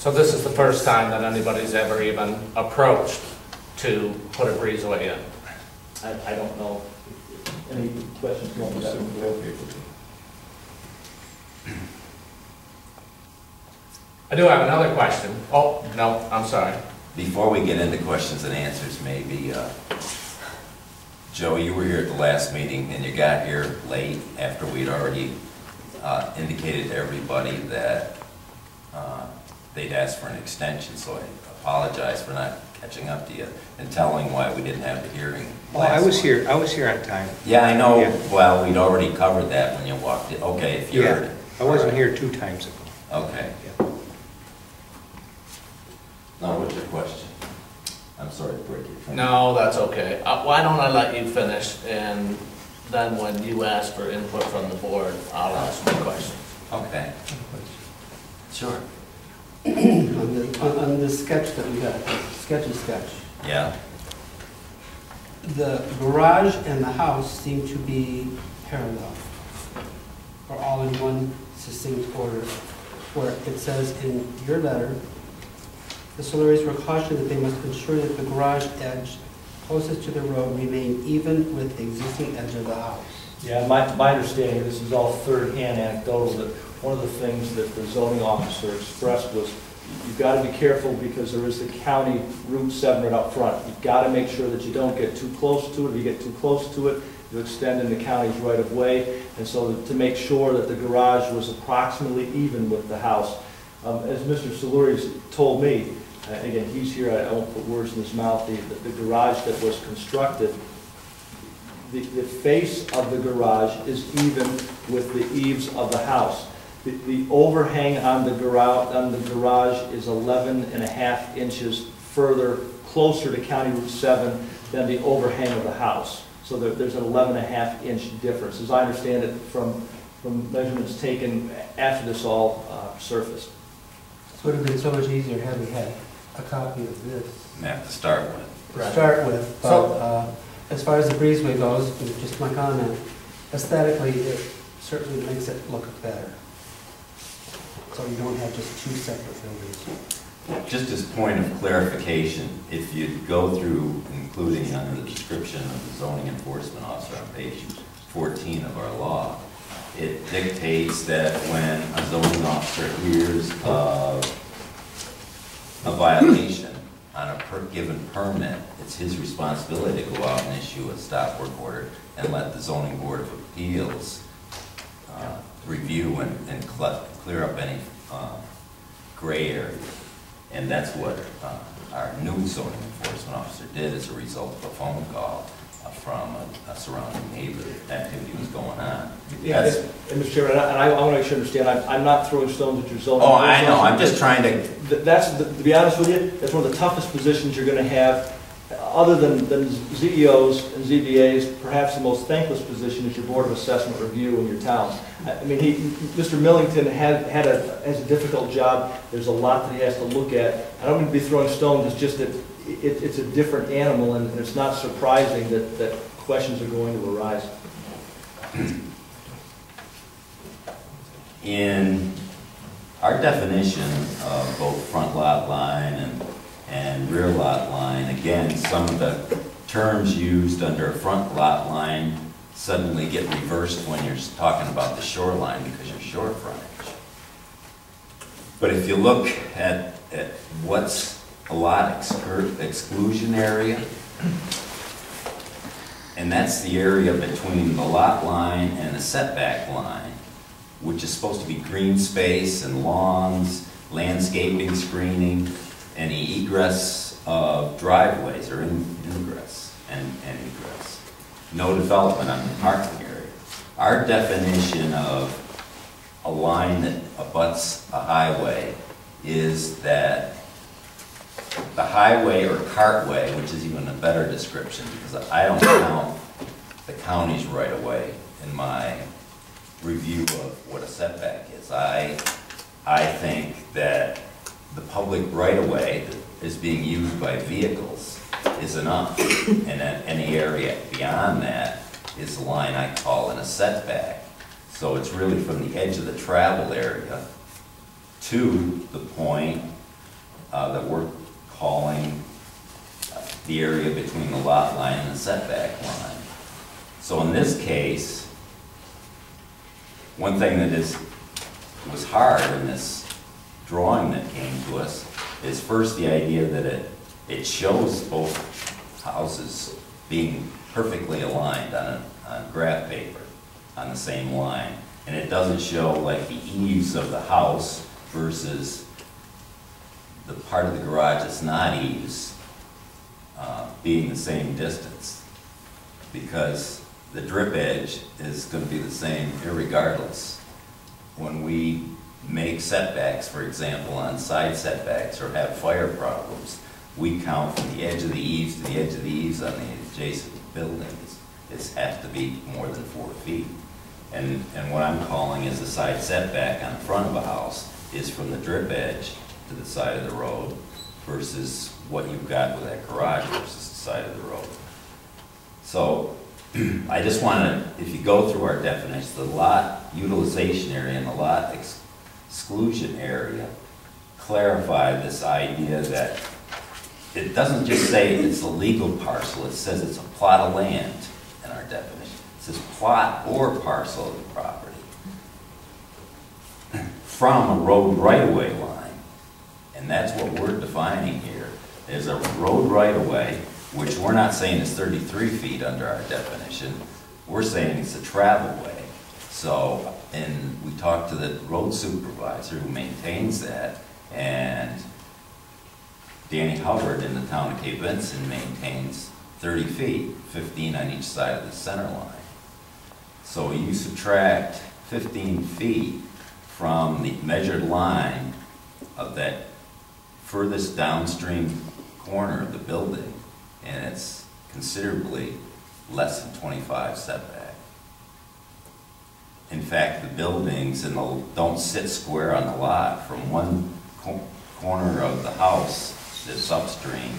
So this is the first time that anybody's ever even approached to put a breezeway in? I don't know. Any questions going that? I do have another question. Oh, no, I'm sorry. Before we get into questions and answers, maybe, Joe, you were here at the last meeting and you got here late after we'd already indicated to everybody that they'd asked for an extension, so I apologize for not catching up to you and telling why we didn't have the hearing. Oh, I was here on time. Yeah, I know. Yeah. Well, we'd already covered that when you walked in. Okay, if you heard it. I wasn't here 2 times ago. Okay. Yeah. Now, what's your question? I'm sorry to break your finger. No, that's okay. Why don't I let you finish, and then when you ask for input from the board, I'll ask my question. Okay. Sure. On the sketch that we got, sketch. Yeah. The garage and the house seem to be parallel, or all in one succinct order, where it says in your letter, the Soluris were cautioned that they must ensure that the garage edge closest to the road remain even with the existing edge of the house. Yeah, my understanding, this is all third-hand anecdotal, that one of the things that the zoning officer expressed was you've got to be careful because there is the county Route 7 right up front. You've got to make sure that you don't get too close to it. If you get too close to it, you extend in the county's right of way. And so to make sure that the garage was approximately even with the house. As Mr. Solouri's told me, again, he's here, I won't put words in his mouth, the garage that was constructed, the face of the garage is even with the eaves of the house. The overhang on the garage is 11.5 inches further, closer to County Route 7 than the overhang of the house. So there's an 11.5 inch difference, as I understand it from measurements taken after this all surfaced. It would have been so much easier had we had a copy of this Map to start with. to start with. But as far as the breezeway goes, just my comment, aesthetically, it certainly makes it look better. So you don't have just 2 separate buildings. Just as point of clarification, if you go through, including under the description of the zoning enforcement officer on page 14 of our law, it dictates that when a zoning officer hears of a violation on a given permit, it's his responsibility to go out and issue a stop work order and let the zoning board of appeals review and clear up any gray area. And that's what our new zoning enforcement officer did as a result of a phone call from a surrounding neighbor that activity was going on. Yeah, and Mr. Chairman, and I want to make sure you understand, I'm not throwing stones at your zoning. Oh, I know. I'm just trying to. To be honest with you, that's one of the toughest positions you're going to have. Other than ZEOs and ZBAs, perhaps the most thankless position is your Board of Assessment Review in your town. I mean, Mr. Millington has a difficult job. There's a lot that he has to look at. I don't mean to be throwing stones. It's just that it's a different animal, and it's not surprising that questions are going to arise. In our definition of both front lot line and rear lot line, again, some of the terms used under a front lot line suddenly get reversed when you're talking about the shoreline because you're shore frontage. But if you look at what's a lot exclusion area, and that's the area between the lot line and the setback line, which is supposed to be green space and lawns, landscaping, screening, any egress of driveways or ingress and egress. No development on the parking area. Our definition of a line that abuts a highway is that the highway or cartway, which is even a better description because I don't count the county's right of way in my review of what a setback is. I think that the public right-of-way that is being used by vehicles is enough, and that any area beyond that is the line I call in a setback. So it's really from the edge of the travel area to the point that we're calling the area between the lot line and the setback line. So in this case, one thing that was hard in this drawing that came to us is first the idea that it shows both houses being perfectly aligned on graph paper on the same line. And it doesn't show like the eaves of the house versus the part of the garage that's not eaves being the same distance, because the drip edge is going to be the same irregardless. When we make setbacks, for example, on side setbacks or have fire problems, we count from the edge of the eaves to the edge of the eaves on the adjacent buildings. It has to be more than 4 feet. And what I'm calling is the side setback on the front of a house is from the drip edge to the side of the road versus what you've got with that garage versus the side of the road. So I just want to, if you go through our definitions, the lot utilization area and the lot exclusion area clarify this idea that it doesn't just say it's a legal parcel, it says it's a plot of land in our definition. It says plot or parcel of the property from a road right-of-way line. And that's what we're defining here, is a road right-of-way, which we're not saying is 33 feet under our definition. We're saying it's a travel way. So, and we talked to the road supervisor who maintains that, and Danny Hubbard in the town of Cape Vincent maintains 30 feet, 15 on each side of the center line. So you subtract 15 feet from the measured line of that furthest downstream corner of the building, and it's considerably less than 25 setback. In fact, the buildings don't sit square on the lot from one corner of the house that's upstream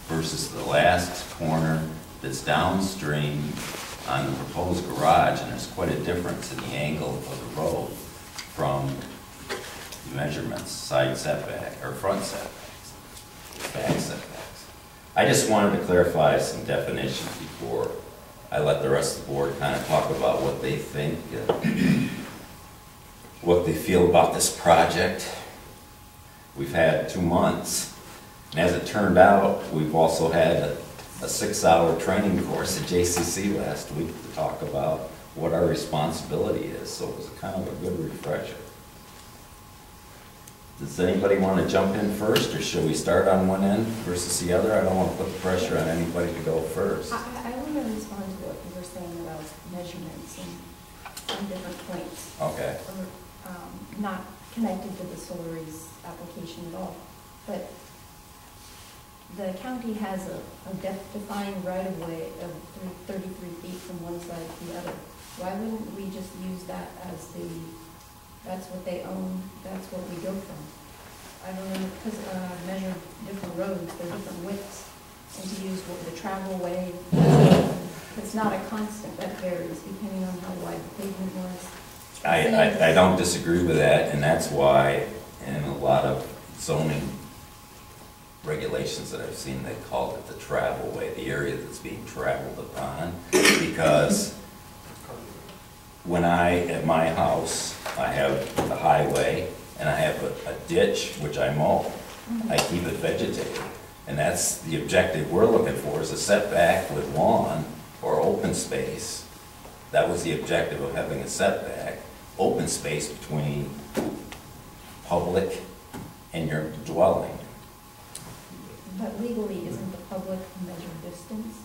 versus the last corner that's downstream on the proposed garage, and there's quite a difference in the angle of the road from the measurements, side setback or front setbacks, back setbacks. I just wanted to clarify some definitions before I let the rest of the board kind of talk about what they think, what they feel about this project. We've had 2 months, and as it turned out, we've also had a 6-hour training course at JCC last week to talk about what our responsibility is, so it was kind of a good refresher. Does anybody want to jump in first, or should we start on one end versus the other? I don't want to put the pressure on anybody to go first. I want to respond to what you were saying about measurements and on different points. Okay. Or not connected to the Solouri's application at all. But the county has a defined right-of-way of 33 feet from one side to the other. Why wouldn't we just use that as that's what they own, that's what we go from? I don't know, because measure different roads, they're different widths, and to use the travel way, it's not a constant, that varies depending on how wide the pavement was. I don't disagree with that, and that's why in a lot of zoning regulations that I've seen, they call it the travel way, the area that's being traveled upon, because when at my house, I have the highway and I have a ditch which I mow. I keep it vegetated. And that's the objective we're looking for, is a setback with lawn or open space. That was the objective of having a setback, open space between public and your dwelling. But legally, isn't the public measured distance?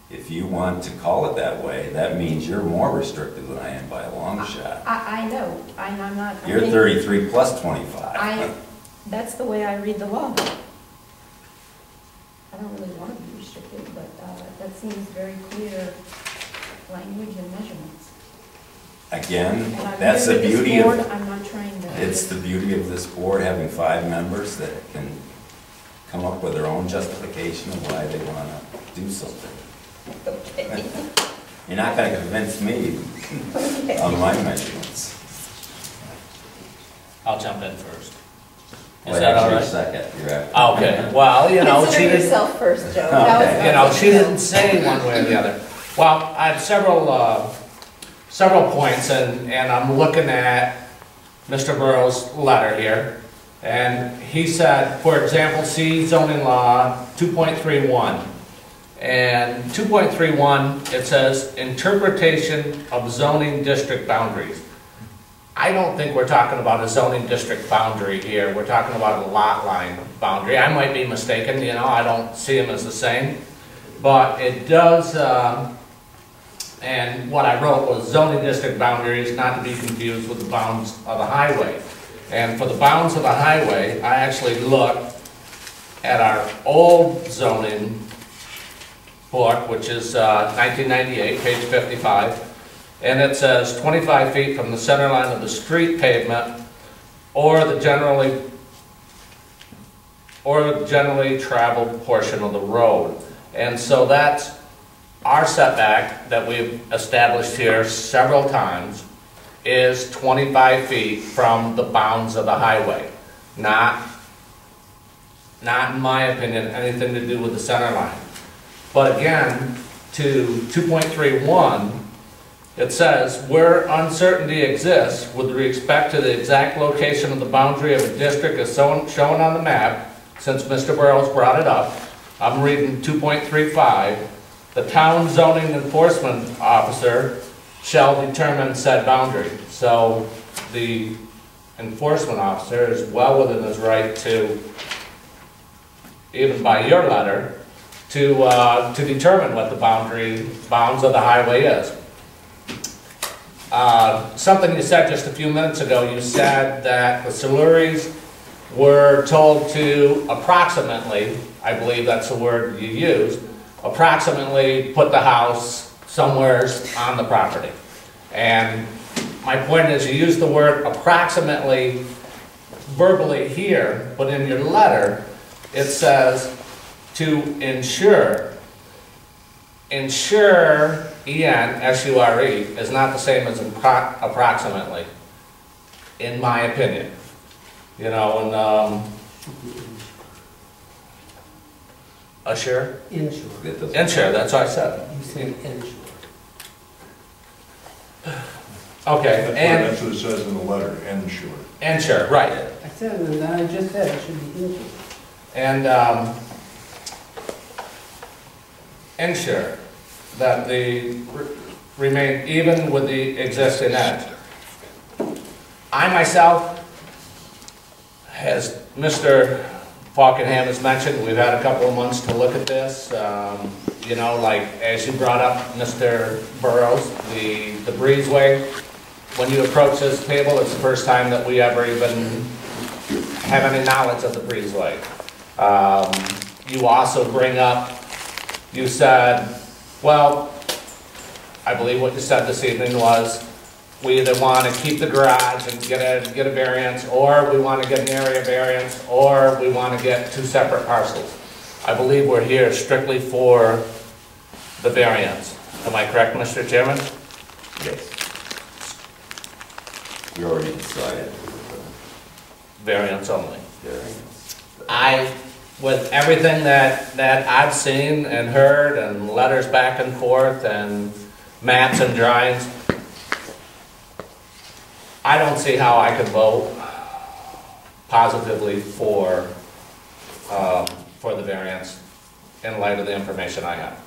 If you want to call it that way, that means you're more restrictive than I am by a long shot. I know, I'm not. You're 33 plus 25. That's the way I read the law. I don't really want to be restricted, but that seems very clear language and measurements. Again, And I'm that's the here with this beauty board, of, I'm not trying to. it's the beauty of this board having 5 members that can come up with their own justification of why they want to do something. Okay. You're not going to convince me Okay. on my measurements. I'll jump in first. Is that all Your right? second, you're after. Okay, well, you know, she Consider didn't, yourself first, Joe. Okay. you know, she didn't say one way or the other. Well, I have several points, and I'm looking at Mr. Burrow's letter here. And he said, for example, see zoning law 2.31. And 2.31, it says interpretation of zoning district boundaries. I don't think we're talking about a zoning district boundary here. We're talking about a lot line boundary. I might be mistaken, you know, I don't see them as the same. But it does, and what I wrote was zoning district boundaries, not to be confused with the bounds of the highway. And for the bounds of the highway, I actually looked at our old zoning book, which is 1998, page 55, and it says 25 feet from the center line of the street pavement or the generally traveled portion of the road. And so that's our setback that we've established here several times is 25 feet from the bounds of the highway. Not in my opinion, anything to do with the center line. But again, to 2.31, it says, where uncertainty exists with respect to the exact location of the boundary of a district as shown on the map, since Mr. Burrows brought it up, I'm reading 2.35, the town zoning enforcement officer shall determine said boundary. So the enforcement officer is well within his right to, even by your letter, to determine what the bounds of the highway is. Something you said just a few minutes ago, you said that the Soluris were told to approximately, I believe that's the word you used, approximately put the house somewhere on the property. And my point is, you used the word approximately verbally here, but in your letter, it says to ensure. Ensure, E-N-S-U-R-E, is not the same as approximately, in my opinion. You know, and assure? Insure. Ensure, that's what I said. You say insure. Okay, and That's what it says in the letter, ensure. ensure, right. I said, and then I just said it should be insure. And ensure that they remain even with the existing edge. I myself, as Mr. Falkenham has mentioned, we've had a couple of months to look at this. You know, like as you brought up, Mr. Burrows, the breezeway. When you approach this table, it's the first time that we ever even have any knowledge of the breezeway. You also bring up, you said, well, I believe what you said this evening was, we either want to keep the garage and get a variance, or we want to get an area variance, or we want to get two separate parcels. I believe we're here strictly for the variance. Am I correct, Mr. Chairman? Yes. We already decided. Variance only. Variance. With everything that I've seen and heard, and letters back and forth, and maps and drawings, I don't see how I could vote positively for the variance in light of the information I have.